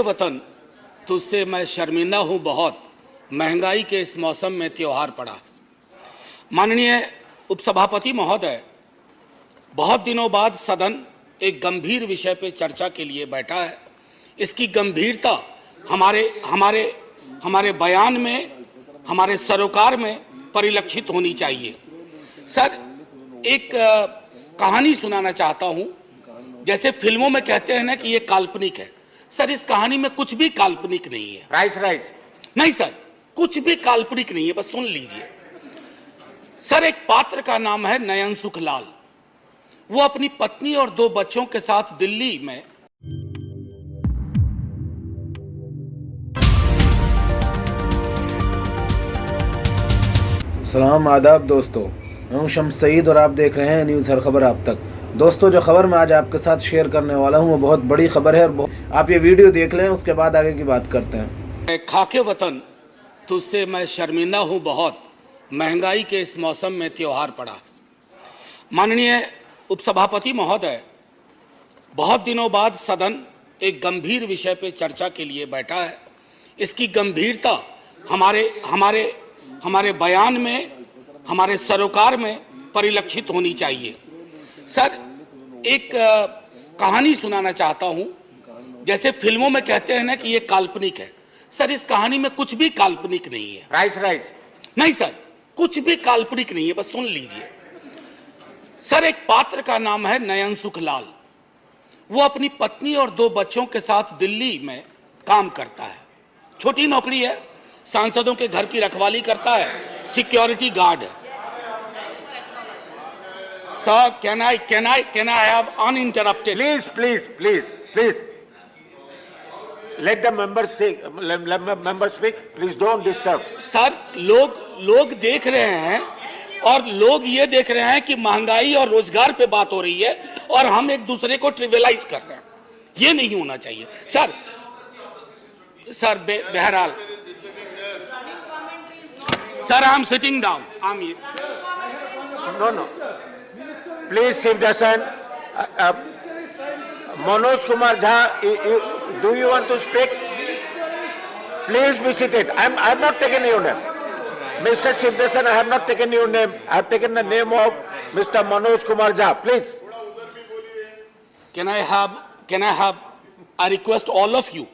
वतन तुझसे मैं शर्मिंदा हूँ बहुत, महंगाई के इस मौसम में त्योहार पड़ा। माननीय उपसभापति महोदय, बहुत दिनों बाद सदन एक गंभीर विषय पर चर्चा के लिए बैठा है। इसकी गंभीरता हमारे बयान में, हमारे सरोकार में परिलक्षित होनी चाहिए। सर, एक कहानी सुनाना चाहता हूं। जैसे फिल्मों में कहते हैं ना कि ये काल्पनिक है, सर इस कहानी में कुछ भी काल्पनिक नहीं है। राइस नहीं सर, कुछ भी काल्पनिक नहीं है, बस सुन लीजिए। सर, एक पात्र का नाम है नयन सुख लाल। वो अपनी पत्नी और 2 बच्चों के साथ दिल्ली में सलाम आदाब दोस्तों, मैं हूं शम्स सईद और आप देख रहे हैं न्यूज़ हर खबर आप तक। दोस्तों, जो खबर मैं आज आपके साथ शेयर करने वाला हूं वो बहुत बड़ी खबर है और आप ये वीडियो देख लें, उसके बाद आगे की बात करते हैं। खाके वतन तुझसे मैं शर्मिंदा हूं बहुत, महंगाई के इस मौसम में त्योहार पड़ा। माननीय उपसभापति महोदय, बहुत दिनों बाद सदन एक गंभीर विषय पर चर्चा के लिए बैठा है। इसकी गंभीरता हमारे बयान में, हमारे सरोकार में परिलक्षित होनी चाहिए। सर, एक कहानी सुनाना चाहता हूं। जैसे फिल्मों में कहते हैं ना कि ये काल्पनिक है, सर इस कहानी में कुछ भी काल्पनिक नहीं है। राइस नहीं सर, कुछ भी काल्पनिक नहीं है, बस सुन लीजिए। सर, एक पात्र का नाम है नयन सुख लाल। वो अपनी पत्नी और 2 बच्चों के साथ दिल्ली में काम करता है। छोटी नौकरी है, सांसदों के घर की रखवाली करता है, सिक्योरिटी गार्ड है। Sir, can I have uninterrupted? Please. Let the members speak. Please don't disturb. Sir, लोग देख रहे हैं और लोग ये देख रहे हैं कि महंगाई और रोजगार पे बात हो रही है और हम एक दूसरे को ट्रिवियलाइज कर रहे हैं। ये नहीं होना चाहिए। सर बहरहाल, sir I am sitting down. No. Please sit down. Manoj Kumar Jha, do you want to speak? Please be seated. I have not taken your name. Mr. Shivdasan, I have not taken your name. I have taken the name of Mr. Manoj Kumar Jha. Please. Can I have I request all of you,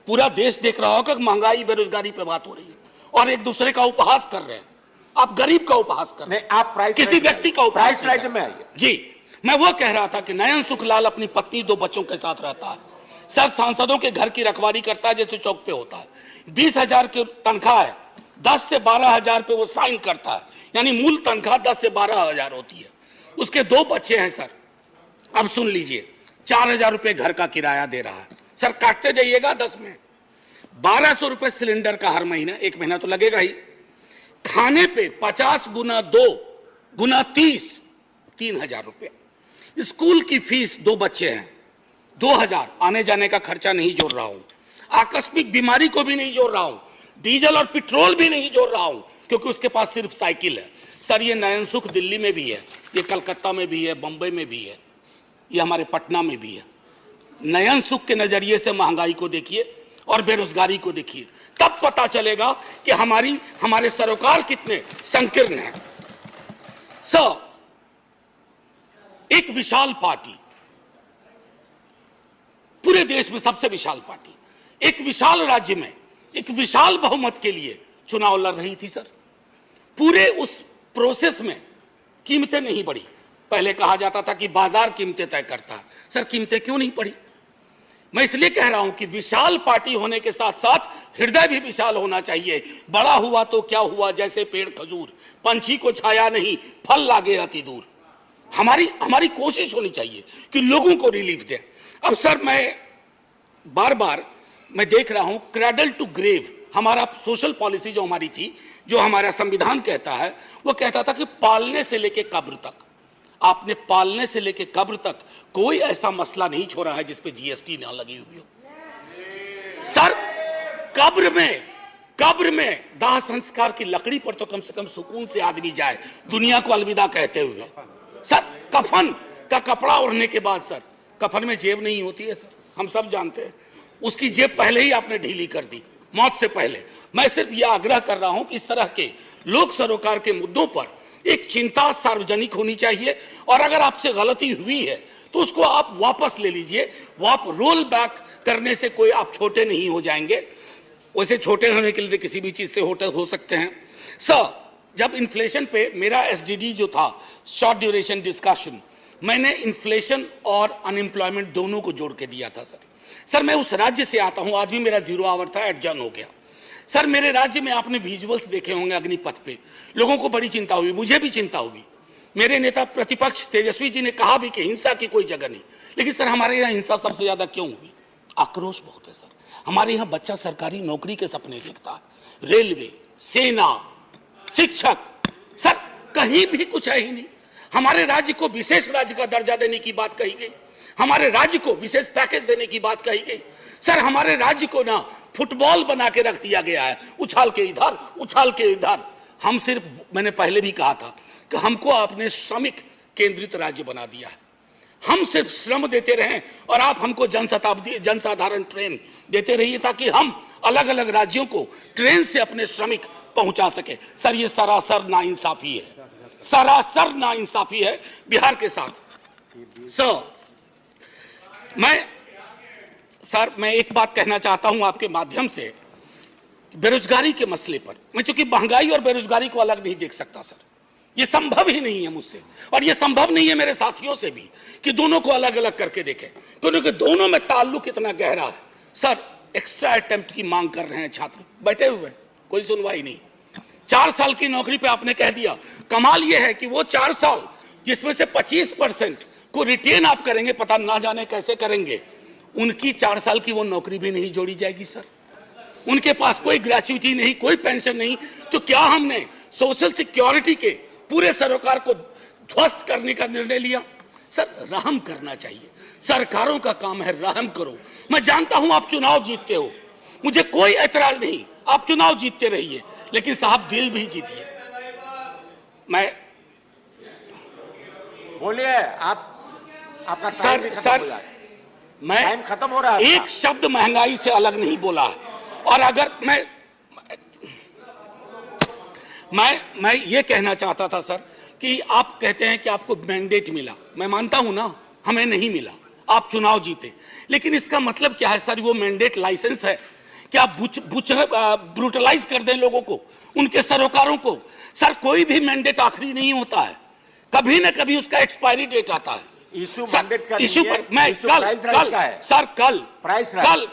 पूरा देश देख रहा होगा कि महंगाई बेरोजगारी पे बात हो रही है और एक दूसरे का उपहास कर रहे हैं। आप गरीब का उपहास कर रहे हैं, आप प्राइस किसी व्यक्ति का उपहास प्राइस राइट में आइए। जी, मैं वो कह रहा था कि नयन सुखलाल अपनी पत्नी 2 बच्चों के साथ रहता है। सर, सांसदों के घर की रखवाली करता है जैसे चौक पे होता है। 20,000 की तनख्वाह है, 10 से 12,000 पे वो साइन करता है, यानी मूल तनख्वाह 10 से 12,000 होती है। उसके 2 बच्चे हैं। सर, अब सुन लीजिए, 4,000 रुपये घर का किराया दे रहा है। सर, काटते जाइएगा 10 में, 1,200 रुपये सिलेंडर का हर महीना, 1 महीना तो लगेगा ही। खाने पे 50 गुना 2 गुना 30, 3,000 रुपये। स्कूल की फीस, 2 बच्चे हैं, 2,000। आने जाने का खर्चा नहीं जोड़ रहा हूं, आकस्मिक बीमारी को भी नहीं जोड़ रहा हूं, डीजल और पेट्रोल भी नहीं जोड़ रहा हूं क्योंकि उसके पास सिर्फ साइकिल है। सर, ये नयन सुख दिल्ली में भी है, ये कलकत्ता में भी है, बंबई में भी है, ये हमारे पटना में भी है। नयन सुख के नजरिए से महंगाई को देखिए और बेरोजगारी को देखिए, तब पता चलेगा कि हमारे सरोकार कितने संकीर्ण हैं। सर, एक विशाल पार्टी, पूरे देश में सबसे विशाल पार्टी, एक विशाल राज्य में एक विशाल बहुमत के लिए चुनाव लड़ रही थी। सर, पूरे उस प्रोसेस में कीमतें नहीं बढ़ी। पहले कहा जाता था कि बाजार कीमतें तय करता है। सर, कीमतें क्यों नहीं बढ़ी? मैं इसलिए कह रहा हूं कि विशाल पार्टी होने के साथ साथ हृदय भी विशाल होना चाहिए। बड़ा हुआ तो क्या हुआ, जैसे पेड़ खजूर, पंछी को छाया नहीं, फल लागे अति दूर। हमारी कोशिश होनी चाहिए कि लोगों को रिलीफ दें। अब सर, मैं बार देख रहा हूं, क्रैडल टू ग्रेव हमारा सोशल पॉलिसी जो हमारी थी, जो हमारा संविधान कहता है, वो कहता था कि पालने से लेके कब्र तक, आपने पालने से लेके कब्र तक कोई ऐसा मसला नहीं छोड़ा है जिस पे जीएसटी ना लगी हुई हो। सर, कब्र में दाह संस्कार की लकड़ी पर तो कम से कम सुकून से आदमी जाए, दुनिया को अलविदा कहते हुए। सर, कफन का कपड़ा ओढ़ने के बाद, सर, कफन में जेब नहीं होती है। सर, हम सब जानते हैं। उसकी जेब पहले ही आपने ढीली कर दी, मौत से पहले। मैं सिर्फ यह आग्रह कर रहा हूं कि इस तरह के लोक सरोकार के मुद्दों पर एक चिंता सार्वजनिक होनी चाहिए, और अगर आपसे गलती हुई है तो उसको आप वापस ले लीजिए। वो आप रोल बैक करने से कोई आप छोटे नहीं हो जाएंगे। वैसे छोटे होने के लिए किसी भी चीज से हो सकते हैं। सर, जब इन्फ्लेशन पे मेरा एसडीडी जो था, शॉर्ट ड्यूरेशन डिस्कशन, मैंने इन्फ्लेशन और अनएम्प्लॉयमेंट दोनों को जोड़ के दिया था। सर मैं उस राज्य से आता हूं, आज भी मेरा 0 आवर था, एडजर्न हो गया। सर मेरे राज्य में आपने विजुअल्स देखे होंगे अग्निपथ पे, लोगों को बड़ी चिंता हुई, मुझे भी चिंता हुई। मेरे नेता प्रतिपक्ष तेजस्वी जी ने कहा भी कि हिंसा की कोई जगह नहीं, लेकिन सर हमारे यहाँ हिंसा सबसे ज्यादा क्यों हुई? आक्रोश बहुत है सर। हमारे यहाँ बच्चा सरकारी नौकरी के सपने देखता है, रेलवे, सेना, शिक्षक, सर कहीं भी कुछ है ही नहीं। हमारे राज्य को विशेष राज्य का दर्जा देने की बात कही गई, हमारे राज्य को विशेष पैकेज देने की बात कही गई। सर हमारे राज्य को ना फुटबॉल बना के रख दिया गया है, उछाल के इधर उछाल के इधर। हम सिर्फ, मैंने पहले भी कहा था कि हमको आपने श्रमिक केंद्रित राज्य बना दिया है। हम सिर्फ श्रम देते रहें और आप हमको जनसाधारण ट्रेन देते रहिए, ताकि हम अलग अलग राज्यों को ट्रेन से अपने श्रमिक पहुंचा सके। सर ये सरासर नाइंसाफी है, सरासर नाइंसाफी है बिहार के साथ। सर मैं एक बात कहना चाहता हूं आपके माध्यम से, बेरोजगारी के मसले पर। मैं चूंकि महंगाई और बेरोजगारी को अलग नहीं देख सकता सर, ये संभव ही नहीं है मुझसे, और ये संभव नहीं है मेरे साथियों से भी कि दोनों को अलग अलग करके देखें, क्योंकि दोनों में ताल्लुक इतना गहरा है। सर एक्स्ट्रा अटेम्प्ट की मांग कर रहे हैं छात्र, बैठे हुए, कोई सुनवाई नहीं। 4 साल की नौकरी पे आपने कह दिया। कमाल यह है कि वो 4 साल जिसमें से 25% को रिटेन आप करेंगे, पता ना जाने कैसे करेंगे, उनकी 4 साल की वो नौकरी भी नहीं जोड़ी जाएगी सर। उनके पास कोई ग्रेच्युटी नहीं, कोई पेंशन नहीं। तो क्या हमने सोशल सिक्योरिटी के पूरे सरोकार को ध्वस्त करने का निर्णय लिया? सर रहम करना चाहिए, सरकारों का काम है, रहम करो। मैं जानता हूं आप चुनाव जीतते हो, मुझे कोई ऐतराज नहीं, आप चुनाव जीतते रहिए, लेकिन साहब दिल भी जीतिए। मैं बोलिए, आपका टाइम भी खत्म हो जाए। मैं टाइम खत्म हो रहा है। एक शब्द महंगाई से अलग नहीं बोला है। और अगर मैं ये कहना चाहता था सर कि आप कहते हैं कि आपको मैंडेट मिला, मैं मानता हूं ना, हमें नहीं मिला, आप चुनाव जीते, लेकिन इसका मतलब क्या है सर? वो मैंडेट लाइसेंस है कि आप ब्रूटलाइज कर दें लोगों को, उनके सरोकारों को? सर कोई भी मैंडेट आखिरी नहीं होता है, कभी ना कभी उसका एक्सपायरी डेट आता है। इशू मैंडेट का इशू पर मैं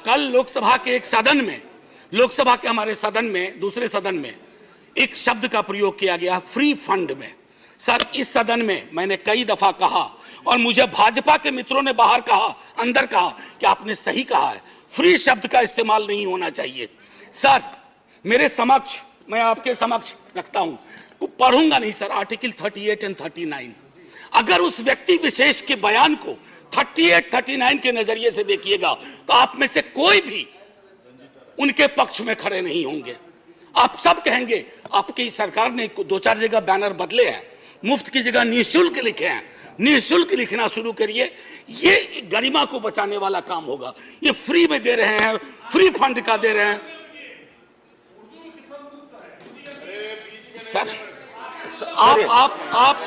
कल लोकसभा के एक सदन में, लोकसभा के हमारे सदन में, दूसरे सदन में एक शब्द का प्रयोग किया गया, फ्री फंड में। सर इस सदन में मैंने कई दफा कहा, और मुझे भाजपा के मित्रों ने बाहर कहा, अंदर कहा कि आपने सही कहा है, फ्री शब्द का इस्तेमाल नहीं होना चाहिए। सर मेरे समक्ष, मैं आपके समक्ष रखता हूं, पढ़ूंगा नहीं सर, आर्टिकल 38 और 39। अगर उस व्यक्ति विशेष के बयान को 38-39 के नजरिए से देखिएगा तो आप में से कोई भी उनके पक्ष में खड़े नहीं होंगे। आप सब कहेंगे आपकी सरकार ने 2-4 जगह बैनर बदले हैं, मुफ्त की जगह निःशुल्क लिखे हैं, निःशुल्क लिखना शुरू करिए, ये गरिमा को बचाने वाला काम होगा। ये फ्री में दे रहे हैं, फ्री फंड का दे रहे हैं सर। आप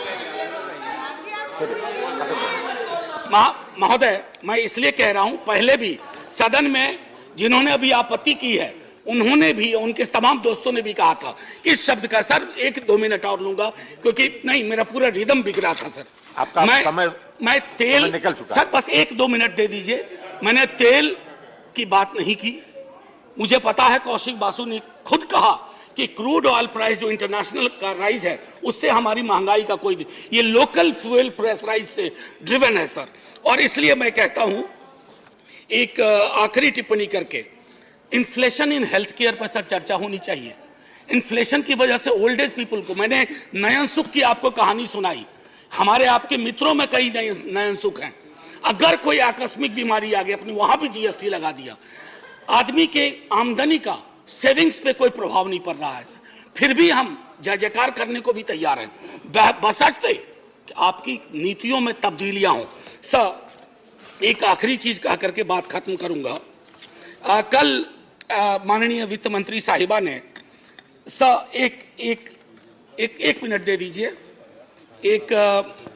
महोदय, मैं इसलिए कह रहा हूं, पहले भी सदन में जिन्होंने अभी आपत्ति की है, उन्होंने भी, उनके तमाम दोस्तों ने भी कहा था कि इस शब्द का, सर 1-2 मिनट और लूंगा, क्योंकि नहीं मेरा पूरा रिदम बिगड़ा था सर। आपका मैं तेल निकल चुका सर, बस 1-2 मिनट दे दीजिए। मैंने तेल की बात नहीं की। मुझे पता है कौशिक बासु ने खुद कहा कि क्रूड ऑयल प्राइस जो इंटरनेशनल का राइज है, उससे हमारी महंगाई का कोई, ये लोकल फ्यूल प्रेशराइज से ड्रिवन है सर। और इसलिए मैं कहता हूं, एक आखिरी टिप्पणी करके, इन्फ्लेशन इन हेल्थ केयर पर सर चर्चा होनी चाहिए। इन्फ्लेशन की वजह से ओल्ड एज पीपल को, मैंने नयन सुख की आपको कहानी सुनाई, हमारे आपके मित्रों में कई नयन सुख हैं। अगर कोई आकस्मिक बीमारी आ गई, अपनी वहां भी जीएसटी लगा दिया, आदमी के आमदनी का, सेविंग्स पे कोई प्रभाव नहीं पड़ रहा है सर, फिर भी हम जय जयकार करने को भी तैयार हैं, बशर्ते कि आपकी नीतियों में तब्दीलियां हों। सर एक आखिरी चीज कह करके बात खत्म करूंगा कल माननीय वित्त मंत्री साहिबा ने एक मिनट दे दीजिए।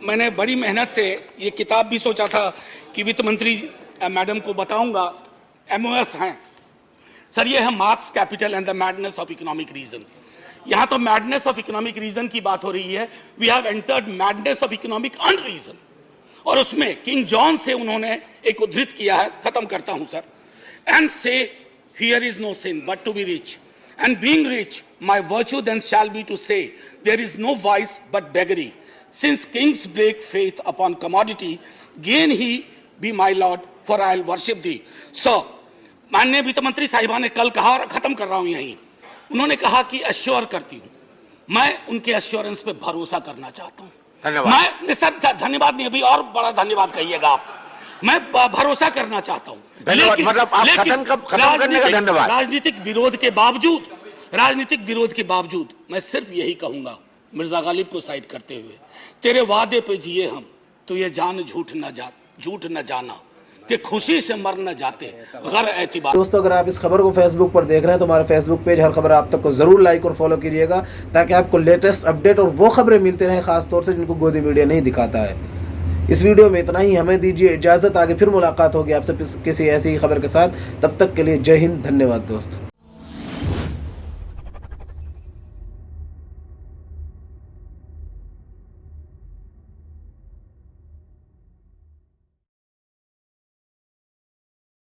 मैंने बड़ी मेहनत से ये किताब भी सोचा था कि वित्त मंत्री मैडम को बताऊंगा, MOS हैं सर, ये है Marx Capital and the madness of economic reason. यहां तो मैडनेस ऑफ इकोनॉमिक रीजन की बात हो रही है, we have entered madness of economic unreason. और उसमें किंग जॉन से उन्होंने एक उद्धृत किया है, खत्म करता हूं sir. And say here is no sin but to be rich, and being rich my virtue then shall be to say there is no vice but beggary, since kings break faith upon commodity, gain he be my lord for I will worship thee. So माननीय वित्त मंत्री साहिबा ने कल कहा, और खत्म कर रहा हूं यहीं, उन्होंने कहा कि अश्योर करती हूं, मैं उनके अश्योरेंस पे भरोसा करना चाहता हूं। मैं सर धन्यवाद नहीं, अभी और बड़ा धन्यवाद कहिएगा आप। मैं भरोसा करना चाहता हूं, लेकिन राजनीतिक विरोध के बावजूद मैं सिर्फ यही कहूंगा, मिर्जा गालिब को साइड करते हुए, तेरे वादे पे जिए हम, तो ये जान झूठ न जाना कि खुशी से मर न जाते गैर एतबार। दोस्तों, अगर आप इस खबर को फेसबुक पर देख रहे हैं तो हमारा फेसबुक पेज हर खबर आप तक को जरूर लाइक और फॉलो कीजिएगा, ताकि आपको लेटेस्ट अपडेट और वो खबरें मिलती रहें, खासतौर से जिनको गोदी मीडिया नहीं दिखाता है। इस वीडियो में इतना ही, हमें दीजिए इजाजत, आगे फिर मुलाकात होगी आपसे किसी ऐसी ही खबर के साथ। तब तक के लिए जय हिंद, धन्यवाद दोस्तों।